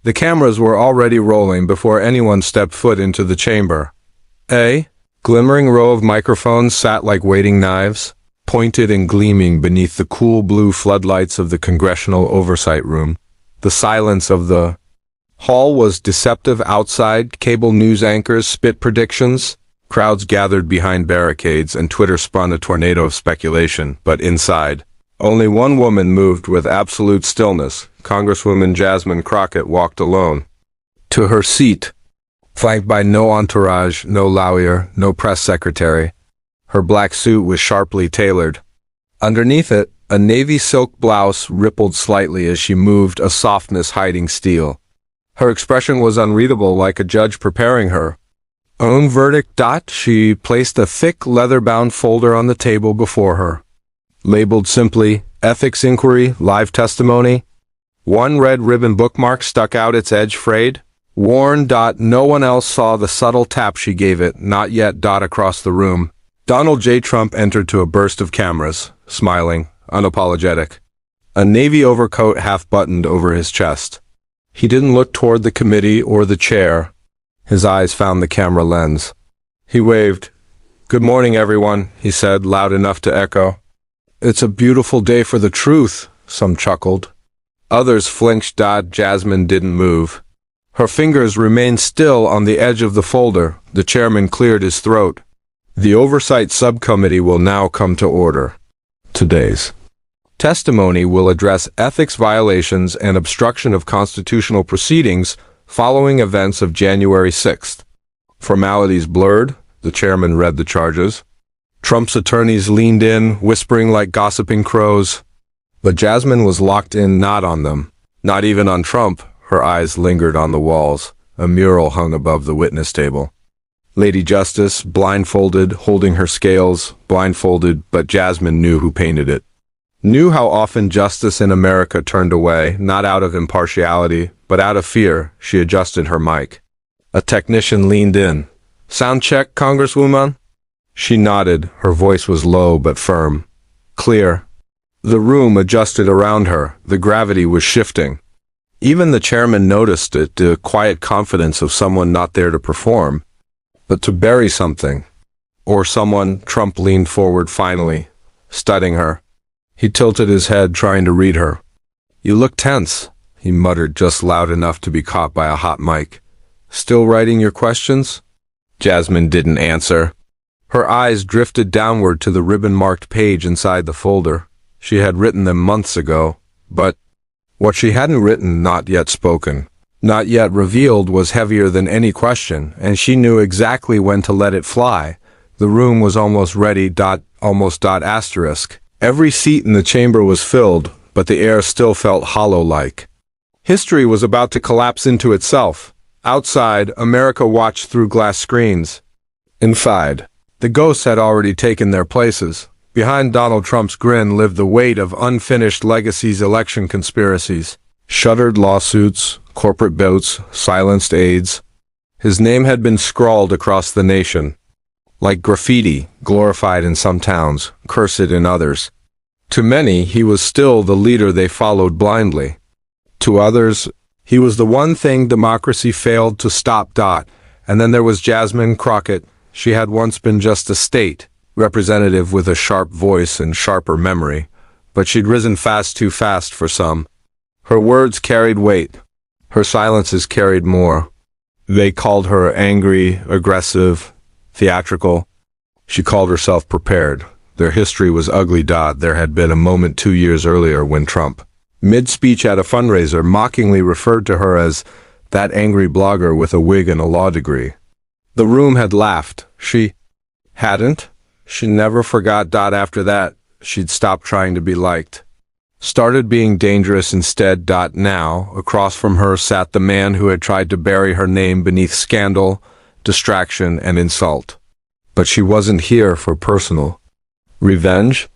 The cameras were already rolling before anyone stepped foot into the chamber. A glimmering row of microphones sat like waiting knives, pointed and gleaming beneath the cool blue floodlights of the Congressional Oversight Room. The silence of the hall was deceptive. Outside, cable news anchors spit predictions. Crowds gathered behind barricades, and Twitter spun a tornado of speculation. But inside, only one woman moved with absolute stillness. Congresswoman Jasmine Crockett walked alone to her seat, flanked by no entourage, no lawyer, no press secretary. Her black suit was sharply tailored. Underneath it, a navy silk blouse rippled slightly as she moved, a softness hiding steel. Her expression was unreadable, like a judge preparing her own verdict. She placed a thick, leather-bound folder on the table before her, labeled simply, Ethics Inquiry, Live Testimony. One red ribbon bookmark stuck out, its edge frayed. Worn. No one else saw the subtle tap she gave it. Not yet. Across the room, Donald J. Trump entered to a burst of cameras, smiling, unapologetic, a navy overcoat half-buttoned over his chest. He didn't look toward the committee or the chair. His eyes found the camera lens. He waved. "Good morning, everyone," he said, loud enough to echo. "It's a beautiful day for the truth," some chuckled. Others flinched. Jasmine didn't move. Her fingers remained still on the edge of the folder. The chairman cleared his throat. "The Oversight Subcommittee will now come to order. Today's testimony will address ethics violations and obstruction of constitutional proceedings following events of January 6th. Formalities blurred, the chairman read the charges. Trump's attorneys leaned in, whispering like gossiping crows. But Jasmine was locked in, not on them, not even on Trump. Her eyes lingered on the walls. A mural hung above the witness table. Lady Justice, blindfolded, holding her scales, blindfolded, but Jasmine knew who painted it. Knew how often justice in America turned away, not out of impartiality, but out of fear. She adjusted her mic. A technician leaned in. "Sound check, Congresswoman?" She nodded. Her voice was low but firm. "Clear." The room adjusted around her. The gravity was shifting. Even the chairman noticed it, the quiet confidence of someone not there to perform, but to bury something. Or someone. Trump leaned forward finally, studying her. He tilted his head, trying to read her. "You look tense," he muttered, just loud enough to be caught by a hot mic. "Still writing your questions?" Jasmine didn't answer. Her eyes drifted downward to the ribbon-marked page inside the folder. She had written them months ago, but what she hadn't written, not yet spoken, not yet revealed, was heavier than any question, and she knew exactly when to let it fly. The room was almost ready. Asterisk. Every seat in the chamber was filled, but the air still felt hollow-like. History was about to collapse into itself. Outside, America watched through glass screens. Inside, the ghosts had already taken their places. Behind Donald Trump's grin lived the weight of unfinished legacies, election conspiracies, shuttered lawsuits, corporate boats, silenced aides. His name had been scrawled across the nation, like graffiti, glorified in some towns, cursed in others. To many, he was still the leader they followed blindly. To others, he was the one thing democracy failed to stop. And then there was Jasmine Crockett. She had once been just a state representative with a sharp voice and sharper memory, but she'd risen too fast for some. Her words carried weight. Her silences carried more. They called her angry, aggressive, theatrical. She called herself prepared. Their history was ugly. There had been a moment 2 years earlier when Trump, mid-speech at a fundraiser, mockingly referred to her as that angry blogger with a wig and a law degree. The room had laughed. She hadn't. She never forgot. After that, she'd stopped trying to be liked. Started being dangerous instead. Now, across from her sat the man who had tried to bury her name beneath scandal, distraction, and insult. But she wasn't here for personal revenge.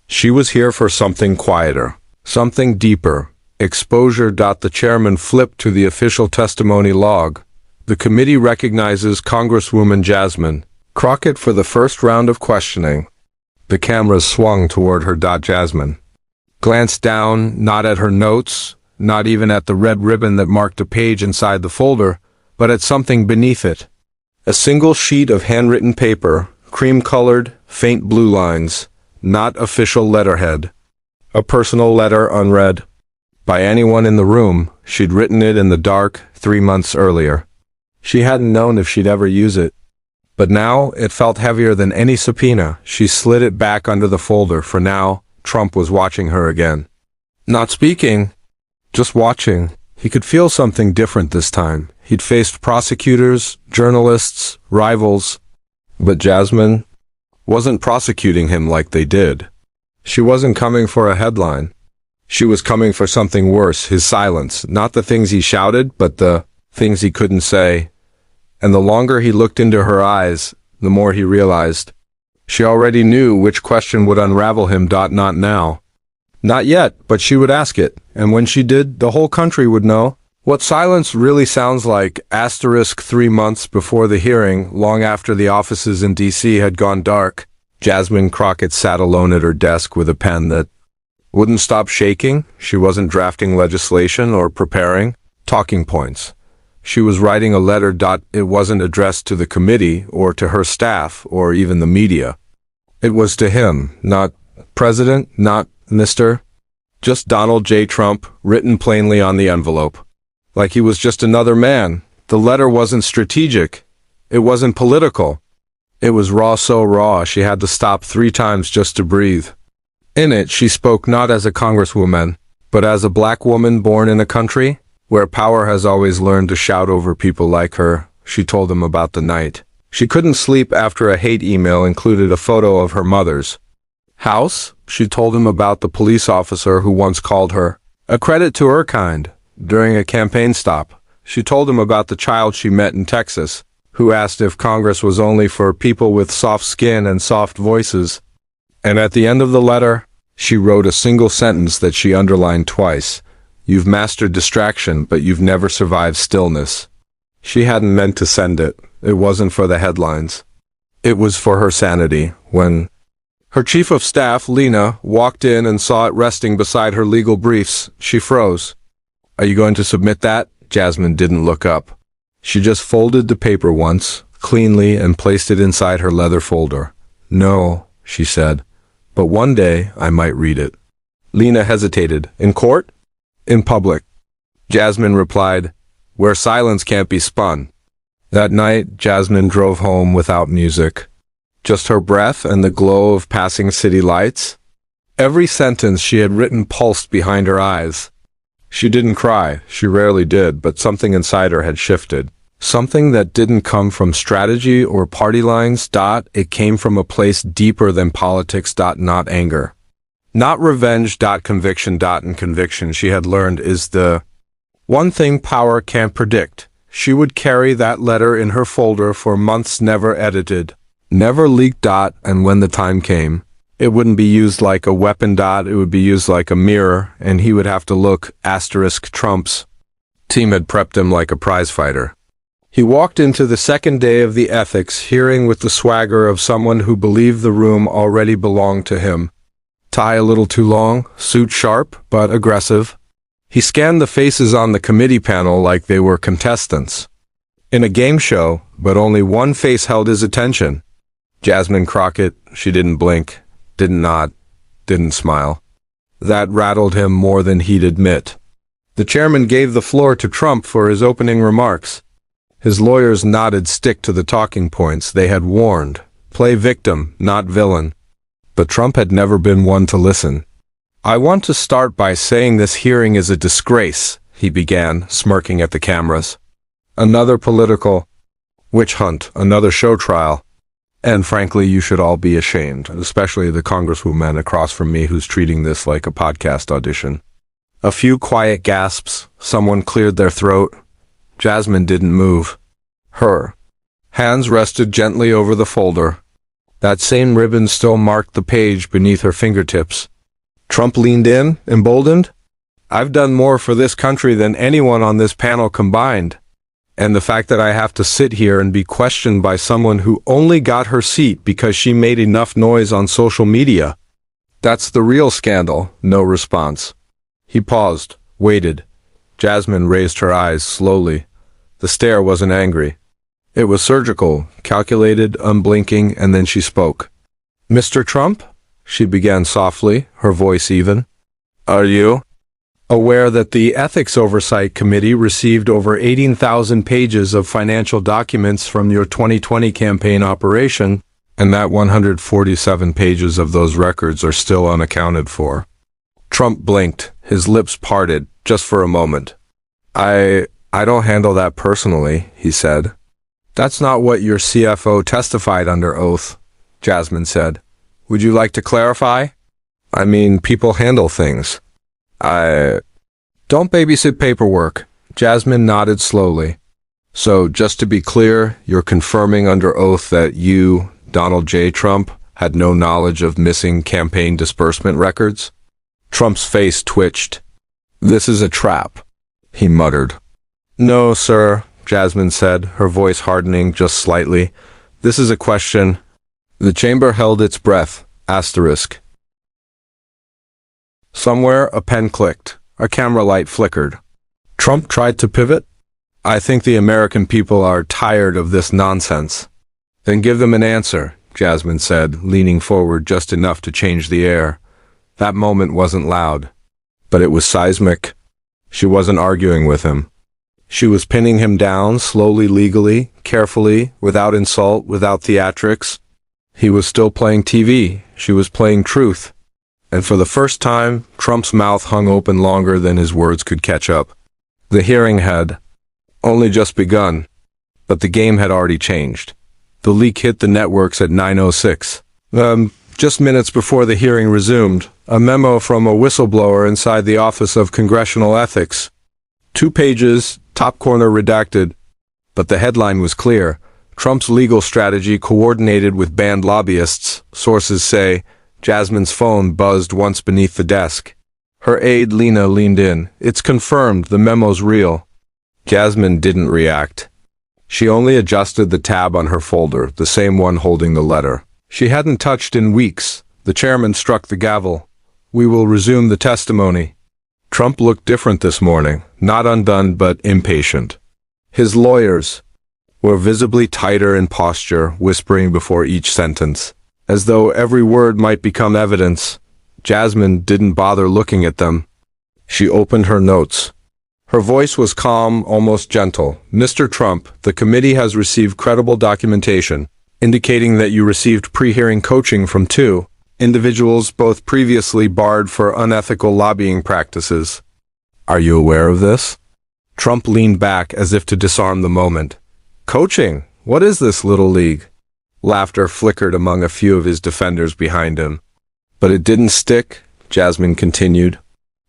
She was here for something quieter, something deeper, exposure. The chairman flipped to the official testimony log. The committee recognizes Congresswoman Jasmine Crockett for the first round of questioning. The cameras swung toward her. Jasmine glanced down, not at her notes, not even at the red ribbon that marked a page inside the folder, but at something beneath it. A single sheet of handwritten paper, cream-colored, faint blue lines, not official letterhead. A personal letter unread. By anyone in the room, she'd written it in the dark 3 months earlier. She hadn't known if she'd ever use it. But now, it felt heavier than any subpoena. She slid it back under the folder, for now, Trump was watching her again. Not speaking, just watching. He could feel something different this time. He'd faced prosecutors, journalists, rivals. But Jasmine wasn't prosecuting him like they did. She wasn't coming for a headline. She was coming for something worse, his silence. Not the things he shouted, but the things he couldn't say. And the longer he looked into her eyes, the more he realized. She already knew which question would unravel him. Not now. Not yet, but she would ask it, and when she did, the whole country would know. What silence really sounds like, 3 months before the hearing, long after the offices in D.C. had gone dark, Jasmine Crockett sat alone at her desk with a pen that wouldn't stop shaking. She wasn't drafting legislation or preparing talking points. She was writing a letter. It wasn't addressed to the committee or to her staff or even the media. It was to him, not President, not Mr. Just Donald J. Trump, written plainly on the envelope. Like he was just another man. The letter wasn't strategic. It wasn't political. It was raw, so raw she had to stop 3 times just to breathe. In it, she spoke not as a congresswoman, but as a black woman born in a country where power has always learned to shout over people like her. She told him about the night. She couldn't sleep after a hate email included a photo of her mother's house. She told him about the police officer who once called her a credit to her kind during a campaign stop. She told him about the child she met in Texas, who asked if Congress was only for people with soft skin and soft voices. And at the end of the letter, she wrote a single sentence that she underlined twice. You've mastered distraction, but you've never survived stillness. She hadn't meant to send it. It wasn't for the headlines. It was for her sanity. When her chief of staff, Lena, walked in and saw it resting beside her legal briefs, she froze. Are you going to submit that? Jasmine didn't look up. She just folded the paper once, cleanly, and placed it inside her leather folder. No, she said, but one day I might read it. Lena hesitated. In court? In public. Jasmine replied, where silence can't be spun. That night, Jasmine drove home without music. Just her breath and the glow of passing city lights. Every sentence she had written pulsed behind her eyes. She didn't cry, she rarely did, but something inside her had shifted. Something that didn't come from strategy or party lines. It came from a place deeper than politics. Not anger. Not revenge. Conviction. And conviction, she had learned, is the one thing power can't predict. She would carry that letter in her folder for months, never edited, never leaked. And when the time came, it wouldn't be used like a weapon. It would be used like a mirror, and he would have to look. Trump's team had prepped him like a prize fighter. He walked into the second day of the ethics hearing with the swagger of someone who believed the room already belonged to him. Tie a little too long, suit sharp but aggressive. He scanned the faces on the committee panel like they were contestants in a game show, but only one face held his attention. Jasmine Crockett. She didn't blink, didn't nod, didn't smile. That rattled him more than he'd admit. The chairman gave the floor to Trump for his opening remarks. His lawyers nodded. Stick to the talking points they had warned. Play victim, not villain. But Trump had never been one to listen. I want to start by saying this hearing is a disgrace, he began, smirking at the cameras. Another political witch hunt, another show trial. And frankly, you should all be ashamed, especially the congresswoman across from me who's treating this like a podcast audition. A few quiet gasps, someone cleared their throat. Jasmine didn't move. Her hands rested gently over the folder. That same ribbon still marked the page beneath her fingertips. Trump leaned in, emboldened. I've done more for this country than anyone on this panel combined. And the fact that I have to sit here and be questioned by someone who only got her seat because she made enough noise on social media. That's the real scandal. No response. He paused, waited, Jasmine raised her eyes slowly. The stare wasn't angry. It was surgical, calculated, unblinking, and then she spoke. "Mr. Trump?" she began softly, her voice even. "Are you aware that the Ethics Oversight Committee received over 18,000 pages of financial documents from your 2020 campaign operation, and that 147 pages of those records are still unaccounted for?" Trump blinked, his lips parted, just for a moment. I don't handle that personally," he said. "That's not what your CFO testified under oath," Jasmine said. "Would you like to clarify?" "I mean, people handle things. Don't babysit paperwork." Jasmine nodded slowly. "So, just to be clear, you're confirming under oath that you, Donald J. Trump, had no knowledge of missing campaign disbursement records?" Trump's face twitched. "This is a trap," he muttered. "No, sir," Jasmine said, her voice hardening just slightly. "This is a question." The chamber held its breath. Asterisk. Somewhere a pen clicked. A camera light flickered. Trump tried to pivot. "I think the American people are tired of this nonsense." "Then give them an answer," Jasmine said, leaning forward just enough to change the air. That moment wasn't loud, but it was seismic. She wasn't arguing with him. She was pinning him down, slowly, legally, carefully, without insult, without theatrics. He was still playing TV. She was playing truth. And for the first time, Trump's mouth hung open longer than his words could catch up. The hearing had only just begun, but the game had already changed. The leak hit the networks at 9:06. Just minutes before the hearing resumed, a memo from a whistleblower inside the Office of Congressional Ethics. 2 pages, top corner redacted, but the headline was clear. Trump's legal strategy coordinated with banned lobbyists, sources say. Jasmine's phone buzzed once beneath the desk. Her aide, Lena, leaned in. "It's confirmed, the memo's real." Jasmine didn't react. She only adjusted the tab on her folder, the same one holding the letter. She hadn't touched in weeks. The chairman struck the gavel. "We will resume the testimony." Trump looked different this morning, not undone but impatient. His lawyers were visibly tighter in posture, whispering before each sentence, as though every word might become evidence. Jasmine didn't bother looking at them. She opened her notes. Her voice was calm, almost gentle. "Mr. Trump, the committee has received credible documentation, indicating that you received pre-hearing coaching from 2 individuals both previously barred for unethical lobbying practices. Are you aware of this?" Trump leaned back as if to disarm the moment. "Coaching? What is this, Little League?" Laughter flickered among a few of his defenders behind him. "But it didn't stick," Jasmine continued.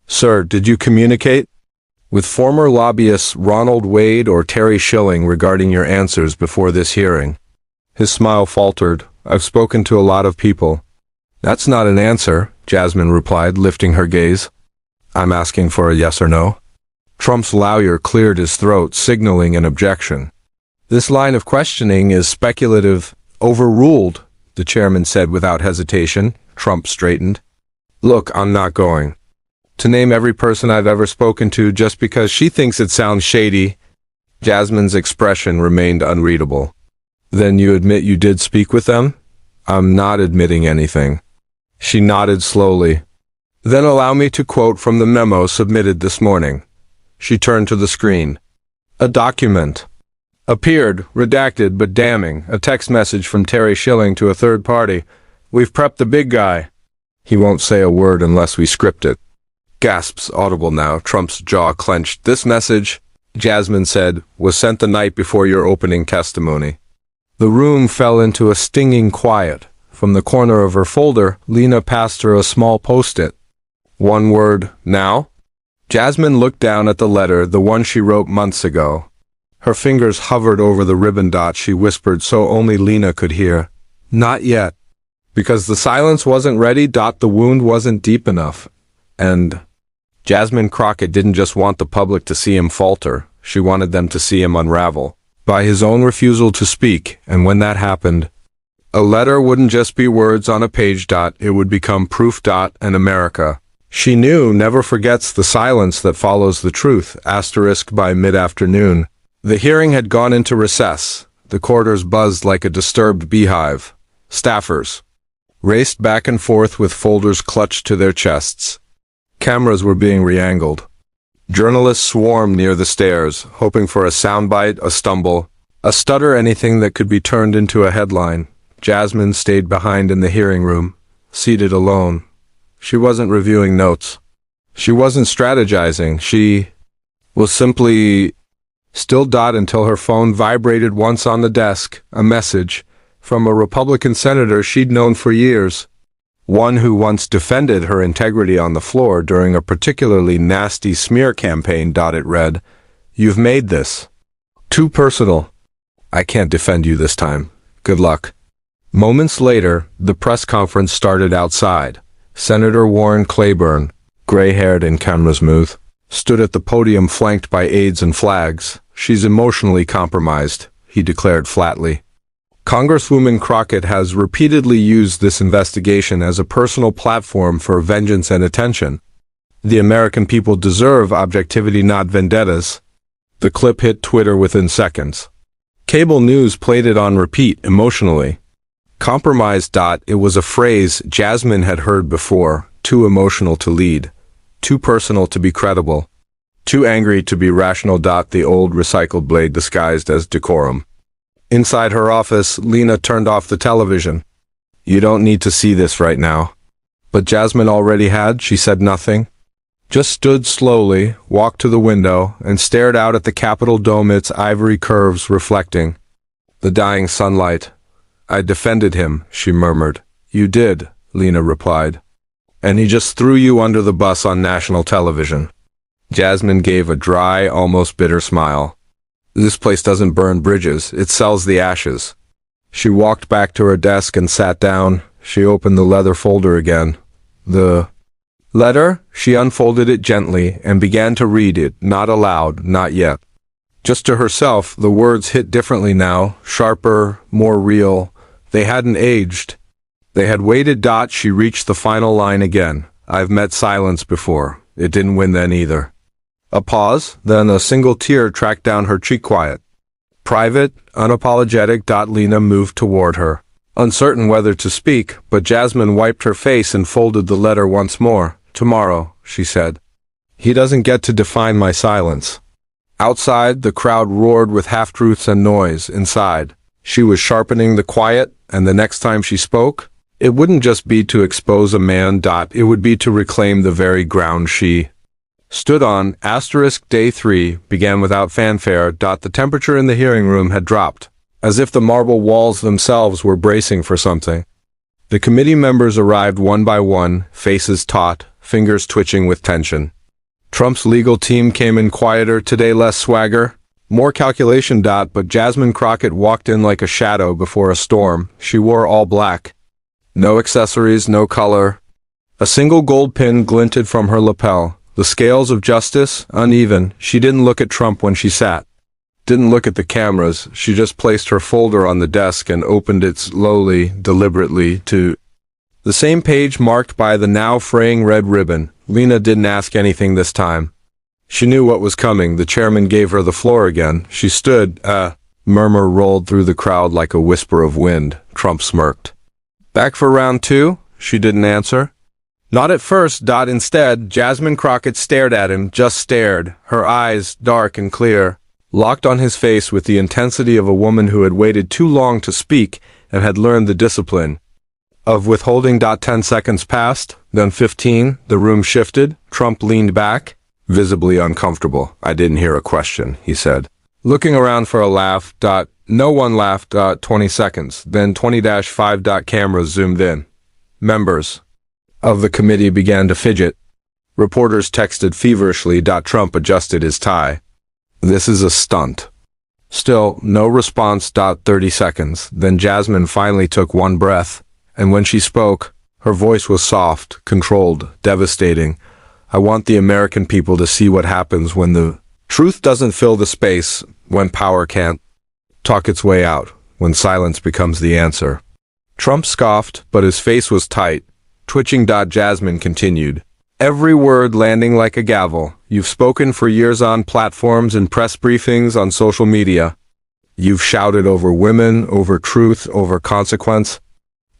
"Sir, did you communicate with former lobbyists Ronald Wade or Terry Schilling regarding your answers before this hearing?" His smile faltered. "I've spoken to a lot of people." "That's not an answer," Jasmine replied, lifting her gaze. "I'm asking for a yes or no." Trump's lawyer cleared his throat, signaling an objection. "This line of questioning is speculative." "Overruled," the chairman said without hesitation. Trump straightened. "Look, I'm not going to name every person I've ever spoken to just because she thinks it sounds shady." Jasmine's expression remained unreadable. "Then you admit you did speak with them?" "I'm not admitting anything." She nodded slowly. "Then allow me to quote from the memo submitted this morning." She turned to the screen. A document appeared, redacted but damning, a text message from Terry Schilling to a third party. "We've prepped the big guy. He won't say a word unless we script it." Gasps audible now. Trump's jaw clenched. "This message," Jasmine said, "was sent the night before your opening testimony." The room fell into a stinging quiet. From the corner of her folder, Lena passed her a small post-it. "One word, now?" Jasmine looked down at the letter, the one she wrote months ago. Her fingers hovered over the ribbon dot. She whispered so only Lena could hear. "Not yet." Because the silence wasn't ready. The wound wasn't deep enough. And Jasmine Crockett didn't just want the public to see him falter. She wanted them to see him unravel by his own refusal to speak. And when that happened, a letter wouldn't just be words on a page. It would become proof. And America, She knew never forgets the silence that follows the truth, asterisk by mid-afternoon. The hearing had gone into recess. The corridors buzzed like a disturbed beehive. Staffers raced back and forth with folders clutched to their chests. Cameras were being re-angled. Journalists swarmed near the stairs, hoping for a soundbite, a stumble, a stutter, anything that could be turned into a headline. Jasmine stayed behind in the hearing room, seated alone. She wasn't reviewing notes. She wasn't strategizing. She was simply still. Until her phone vibrated once on the desk, a message from a Republican senator she'd known for years. One who once defended her integrity on the floor during a particularly nasty smear campaign. It read, "You've made this too personal. I can't defend you this time. Good luck." Moments later, the press conference started outside. Senator Warren Claiborne, gray-haired and camera-smooth, stood at the podium flanked by aides and flags. "She's emotionally compromised," he declared flatly. Congresswoman Crockett has repeatedly used this investigation as a personal platform for vengeance and attention. The American people deserve objectivity, not vendettas. The clip hit Twitter within seconds. Cable news played it on repeat emotionally. Compromised. It was a phrase Jasmine had heard before. Too emotional to lead. Too personal to be credible. Too angry to be rational. The old recycled blade disguised as decorum. Inside her office, Lena turned off the television. "You don't need to see this right now." But Jasmine already had. She said nothing. Just stood slowly, walked to the window, and stared out at the Capitol dome, its ivory curves reflecting the dying sunlight. "I defended him," she murmured. "You did," Lena replied. "And he just threw you under the bus on national television." Jasmine gave a dry, almost bitter smile. "This place doesn't burn bridges, it sells the ashes." She walked back to her desk and sat down. She opened the leather folder again. The letter? She unfolded it gently and began to read it, not aloud, not yet. Just to herself, the words hit differently now, sharper, more real. They hadn't aged. They had waited. She reached the final line again. "I've met silence before. It didn't win then either." A pause, then a single tear tracked down her cheek. Quiet. Private, unapologetic. Lena moved toward her, uncertain whether to speak, but Jasmine wiped her face and folded the letter once more. "Tomorrow," she said. "He doesn't get to define my silence." Outside, the crowd roared with half-truths and noise. Inside, she was sharpening the quiet, and the next time she spoke, it wouldn't just be to expose a man. It would be to reclaim the very ground she stood on. Day 3 began without fanfare. The temperature in the hearing room had dropped, as if the marble walls themselves were bracing for something. The committee members arrived one by one, faces taut, fingers twitching with tension. Trump's legal team came in quieter today, less swagger, more calculation. But Jasmine Crockett walked in like a shadow before a storm. She wore all black. No accessories, no color. A single gold pin glinted from her lapel. The scales of justice, uneven. She didn't look at Trump when she sat. Didn't look at the cameras. She just placed her folder on the desk and opened it slowly, deliberately, to the same page marked by the now fraying red ribbon. Lena didn't ask anything this time. She knew what was coming. The chairman gave her the floor again. She stood. A murmur rolled through the crowd like a whisper of wind. Trump smirked. "Back for round 2? She didn't answer. Not at first. Instead, Jasmine Crockett stared at him, just stared, her eyes, dark and clear, locked on his face with the intensity of a woman who had waited too long to speak and had learned the discipline of withholding. 10 seconds passed, then 15, the room shifted. Trump leaned back, visibly uncomfortable. "I didn't hear a question," he said, looking around for a laugh. No one laughed. 20 seconds, then 20-5. Cameras zoomed in. Members of the committee began to fidget. Reporters texted feverishly. Trump adjusted his tie. "This is a stunt." Still, no response. 30 seconds, then Jasmine finally took one breath, and when she spoke, her voice was soft, controlled, devastating. "I want the American people to see what happens when the truth doesn't fill the space, when power can't talk its way out, when silence becomes the answer." Trump scoffed, but his face was tight, twitching. Jasmine continued. Every word landing like a gavel. You've spoken for years on platforms and press briefings on social media. You've shouted over women, over truth, over consequence.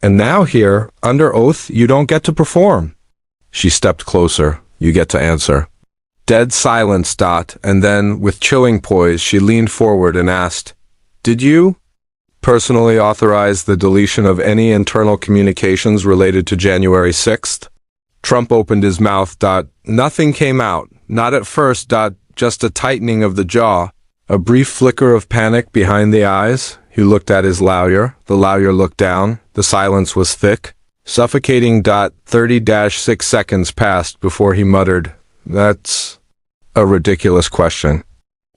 And now here, under oath, you don't get to perform. She stepped closer. You get to answer. Dead silence, and then, with chilling poise, she leaned forward and asked, "Did you personally authorize the deletion of any internal communications related to January 6th? Trump opened his mouth. Nothing came out. Not at first. Just a tightening of the jaw. A brief flicker of panic behind the eyes. He looked at his lawyer. The lawyer looked down. The silence was thick, suffocating. 30-6 seconds passed before he muttered, "That's a ridiculous question."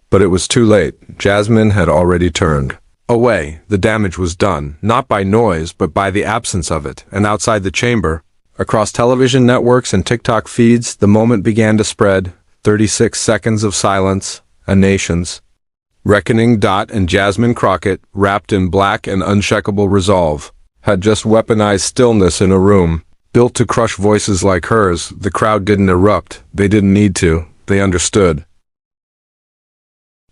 But it was too late. Jasmine had already turned away. The damage was done, not by noise, but by the absence of it. And outside the chamber, across television networks and TikTok feeds, the moment began to spread. 36 seconds of silence, a nation's reckoning. And Jasmine Crockett, wrapped in black and unshakable resolve, had just weaponized stillness in a room built to crush voices like hers. The crowd didn't erupt. They didn't need to. They understood.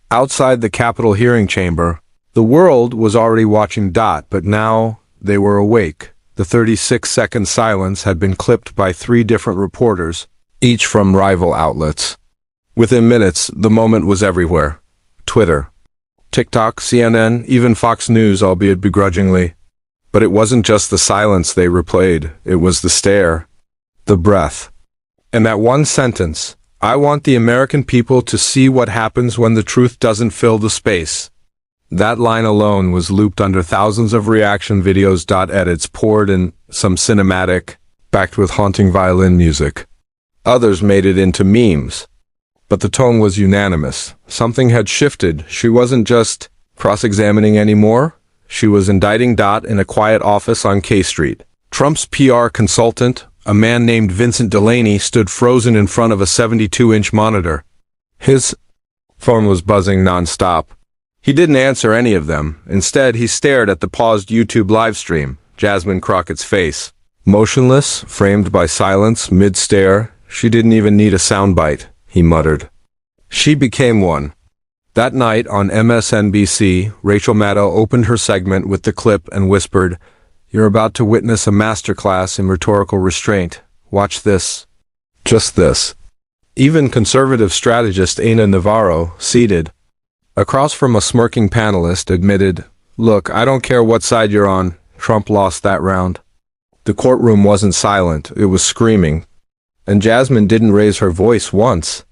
Outside the Capitol hearing chamber, the world was already watching. But now they were awake. The 36-second silence had been clipped by 3 different reporters, each from rival outlets. Within minutes, the moment was everywhere. Twitter, TikTok, CNN, even Fox News, albeit begrudgingly. But it wasn't just the silence they replayed. It was the stare, the breath. And that one sentence, "I want the American people to see what happens when the truth doesn't fill the space." That line alone was looped under thousands of reaction videos. Edits poured in, some cinematic, backed with haunting violin music. Others made it into memes. But the tone was unanimous. Something had shifted. She wasn't just cross-examining anymore. She was indicting. In a quiet office on K Street. Trump's PR consultant, a man named Vincent Delaney, stood frozen in front of a 72-inch monitor. His phone was buzzing nonstop. He didn't answer any of them. Instead, he stared at the paused YouTube livestream. Jasmine Crockett's face, motionless, framed by silence, mid-stare. She didn't even need a soundbite, he muttered. She became one. That night on MSNBC, Rachel Maddow opened her segment with the clip and whispered, "You're about to witness a masterclass in rhetorical restraint. Watch this. Just this." Even conservative strategist Ana Navarro, seated across from a smirking panelist, admitted, "Look, I don't care what side you're on. Trump lost that round." The courtroom wasn't silent, it was screaming. And Jasmine didn't raise her voice once.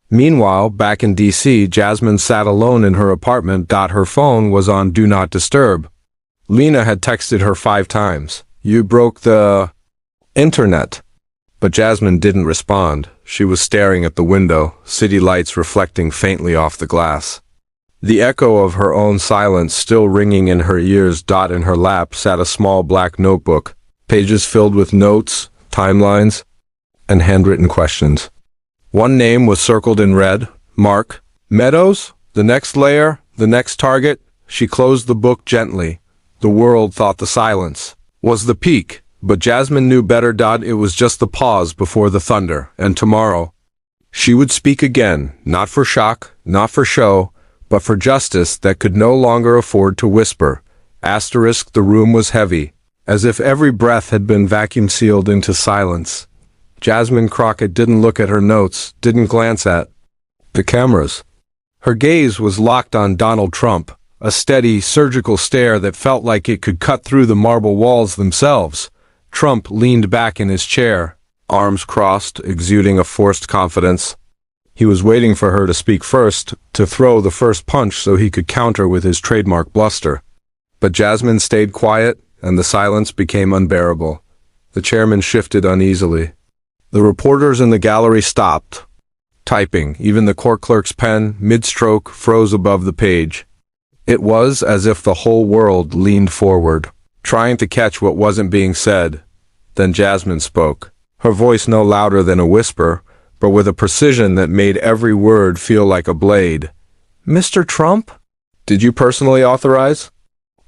Meanwhile, back in D.C., Jasmine sat alone in her apartment. Her phone was on Do Not Disturb. Lena had texted her 5 times. "You broke the internet." But Jasmine didn't respond. She was staring at the window, city lights reflecting faintly off the glass. The echo of her own silence still ringing in her ears. In her lap sat a small black notebook, pages filled with notes, timelines, and handwritten questions. One name was circled in red, Mark Meadows, the next layer, the next target. She closed the book gently. The world thought the silence was the peak, but Jasmine knew better. It was just the pause before the thunder, and tomorrow she would speak again, not for shock, not for show, but for justice that could no longer afford to whisper. The room was heavy, as if every breath had been vacuum sealed into silence. Jasmine Crockett didn't look at her notes, didn't glance at the cameras. Her gaze was locked on Donald Trump, a steady, surgical stare that felt like it could cut through the marble walls themselves. Trump leaned back in his chair, arms crossed, exuding a forced confidence. He was waiting for her to speak first, to throw the first punch so he could counter with his trademark bluster. But Jasmine stayed quiet, and the silence became unbearable. The chairman shifted uneasily. The reporters in the gallery stopped typing. Even the court clerk's pen, mid-stroke, froze above the page. It was as if the whole world leaned forward, trying to catch what wasn't being said. Then Jasmine spoke, her voice no louder than a whisper, but with a precision that made every word feel like a blade. "Mr. Trump, did you personally authorize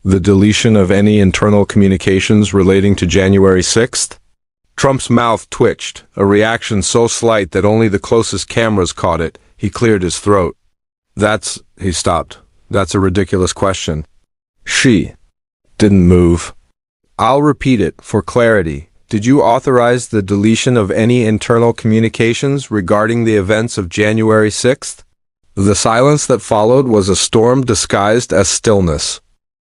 the deletion of any internal communications relating to January 6th? Trump's mouth twitched, a reaction so slight that only the closest cameras caught it. He cleared his throat. He stopped. That's a ridiculous question. She didn't move. I'll repeat it for clarity. Did you authorize the deletion of any internal communications regarding the events of January 6th? The silence that followed was a storm disguised as stillness.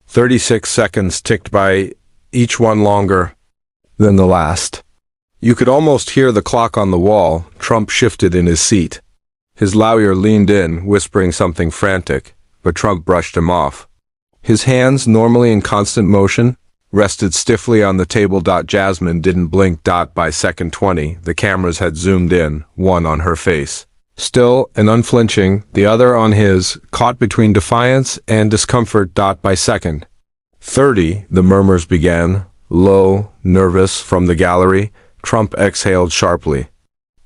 36 seconds ticked by, each one longer than the last. You could almost hear the clock on the wall. Trump shifted in his seat. His lawyer leaned in, whispering something frantic, but Trump brushed him off. His hands, normally in constant motion, rested stiffly on the table. Jasmine didn't blink. By second 20, the cameras had zoomed in, one on her face. Still and unflinching, the other on his, caught between defiance and discomfort. By second 30, the murmurs began, low, nervous, from the gallery. Trump exhaled sharply.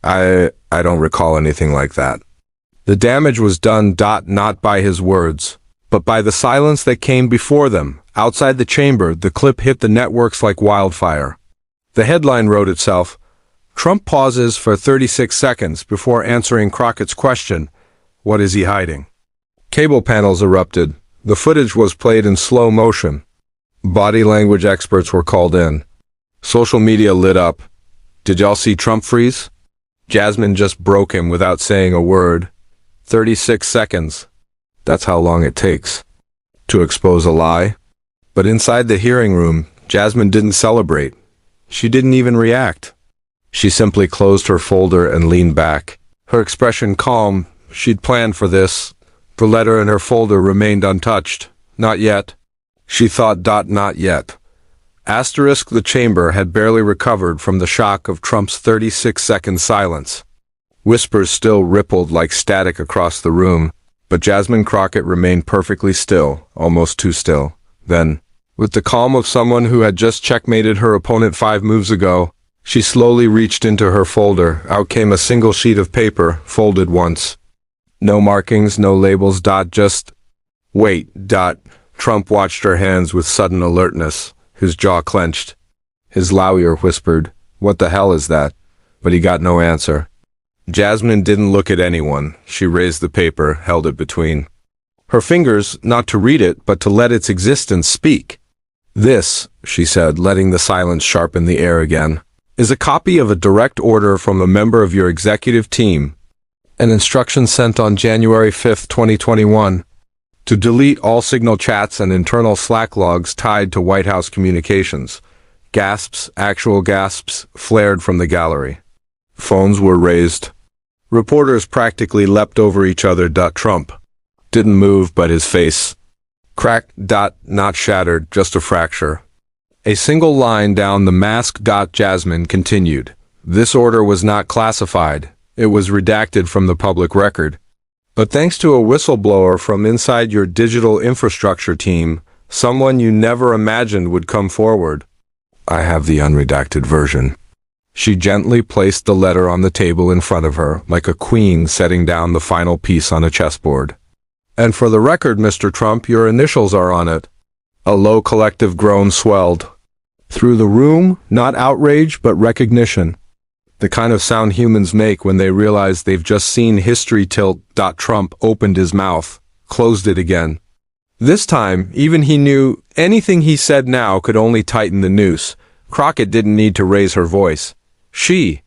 I don't recall anything like that. The damage was done, not by his words, but by the silence that came before them. Outside the chamber, the clip hit the networks like wildfire. The headline wrote itself. Trump pauses for 36 seconds before answering Crockett's question. What is he hiding? Cable panels erupted. The footage was played in slow motion. Body language experts were called in. Social media lit up. Did y'all see Trump freeze? Jasmine just broke him without saying a word. 36 seconds. That's how long it takes to expose a lie. But inside the hearing room, Jasmine didn't celebrate. She didn't even react. She simply closed her folder and leaned back. Her expression calm. She'd planned for this. The letter in her folder remained untouched. Not yet. She thought. Not yet. Asterisk. The chamber had barely recovered from the shock of Trump's 36-second silence. Whispers still rippled like static across the room, but Jasmine Crockett remained perfectly still, almost too still. Then, with the calm of someone who had just checkmated her opponent 5 moves ago, she slowly reached into her folder. Out came a single sheet of paper, folded once. No markings, no labels. Just wait. Trump watched her hands with sudden alertness. His jaw clenched. His lawyer whispered, "What the hell is that?" But he got no answer. Jasmine didn't look at anyone. She raised the paper, held it between her fingers, not to read it, but to let its existence speak. "This," she said, letting the silence sharpen the air again, "is a copy of a direct order from a member of your executive team. An instruction sent on January 5th, 2021. To delete all Signal chats and internal Slack logs tied to White House communications." Gasps, actual gasps, flared from the gallery. Phones were raised. Reporters practically leapt over each other. Trump didn't move, but his face cracked. Not shattered, just a fracture. A single line down the mask. Jasmine continued. "This order was not classified. It was redacted from the public record. But thanks to a whistleblower from inside your digital infrastructure team, someone you never imagined would come forward. I have the unredacted version." She gently placed the letter on the table in front of her, like a queen setting down the final piece on a chessboard. "And for the record, Mr. Trump, your initials are on it." A low collective groan swelled through the room, not outrage, but recognition. The kind of sound humans make when they realize they've just seen history tilt. Trump opened his mouth, closed it again. This time, even he knew anything he said now could only tighten the noose. Crockett didn't need to raise her voice. She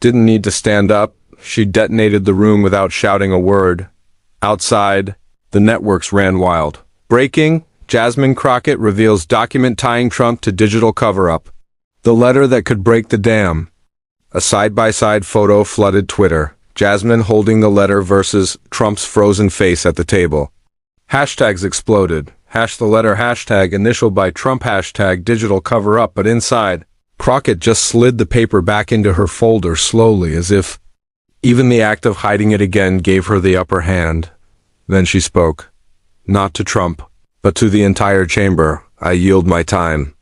didn't need to stand up. She detonated the room without shouting a word. Outside, the networks ran wild. Breaking, Jasmine Crockett reveals document tying Trump to digital cover-up. The letter that could break the dam. A side-by-side photo flooded Twitter. Jasmine holding the letter versus Trump's frozen face at the table. Hashtags exploded. Hash the letter, hashtag initial by Trump, hashtag digital cover-up. But inside, Crockett just slid the paper back into her folder slowly, as if even the act of hiding it again gave her the upper hand. Then she spoke. Not to Trump, but to the entire chamber. "I yield my time."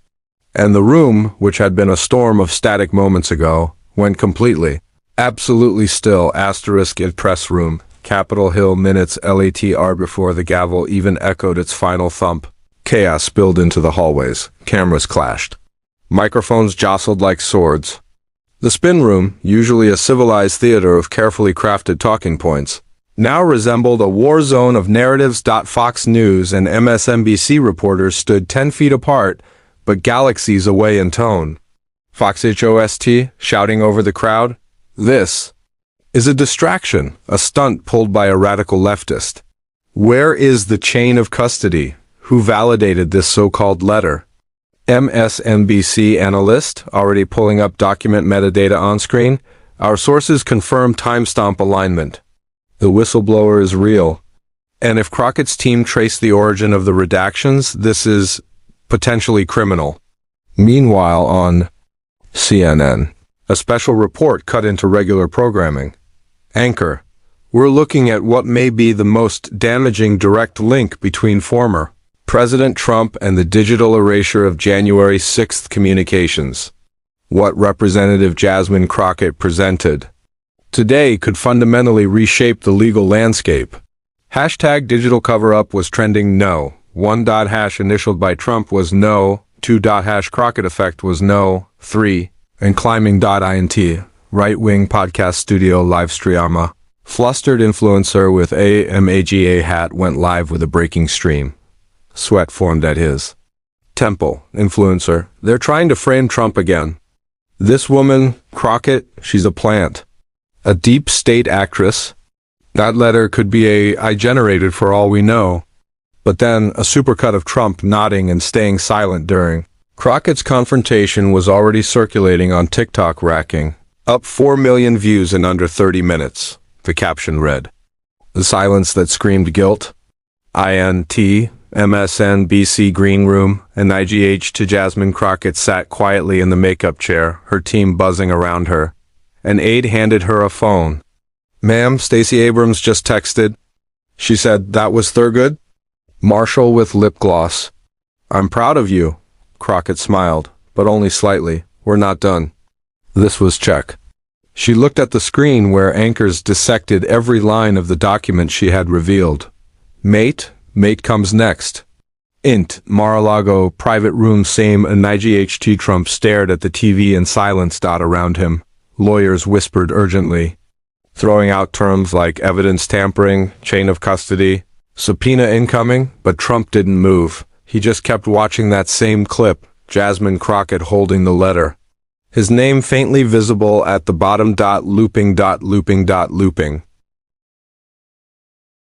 And the room, which had been a storm of static moments ago, went completely, absolutely still. Asterisk in press room. Capitol Hill minutes LATR before the gavel even echoed its final thump. Chaos spilled into the hallways. Cameras clashed. Microphones jostled like swords. The spin room, usually a civilized theater of carefully crafted talking points, now resembled a war zone of narratives. Fox News and MSNBC reporters stood 10 feet apart, but galaxies away in tone. Fox Host, shouting over the crowd, "This is a distraction, a stunt pulled by a radical leftist. Where is the chain of custody? Who validated this so-called letter?" MSNBC analyst, already pulling up document metadata on screen. "Our sources confirm timestamp alignment. The whistleblower is real. And if Crockett's team traced the origin of the redactions, this is potentially criminal." Meanwhile, on CNN, a special report cut into regular programming. Anchor: "We're looking at what may be the most damaging direct link between former President Trump and the digital erasure of January 6th communications. What Representative Jasmine Crockett presented today could fundamentally reshape the legal landscape." Hashtag digital cover-up was trending no. #1 initialed by Trump was no. #2 Crockett effect was no. 3 and climbing.int, right-wing podcast studio live streama. Flustered influencer with a MAGA hat went live with a breaking stream. Sweat formed at his temple. Influencer: "They're trying to frame Trump again. This woman, Crockett, she's a plant. A deep state actress. That letter could be AI generated for all we know." But then, a supercut of Trump nodding and staying silent during Crockett's confrontation was already circulating on TikTok, racking up 4 million views in under 30 minutes. The caption read, "The silence that screamed guilt. INT, MSNBC Green Room, and IGH to Jasmine Crockett sat quietly in the makeup chair, her team buzzing around her. An aide handed her a phone. "Ma'am, Stacey Abrams just texted." She said, "That was Thurgood?" Marshall with lip gloss. "I'm proud of you." Crockett smiled, but only slightly. "We're not done." This was check. She looked at the screen where anchors dissected every line of the document she had revealed. Mate comes next. Int, Mar-a-Lago, private room same and IGHT. Trump stared at the TV in silence. Around him, lawyers whispered urgently, throwing out terms like evidence tampering, chain of custody, subpoena incoming, but Trump didn't move. He just kept watching that same clip, Jasmine Crockett holding the letter. His name faintly visible at the bottom. Looping.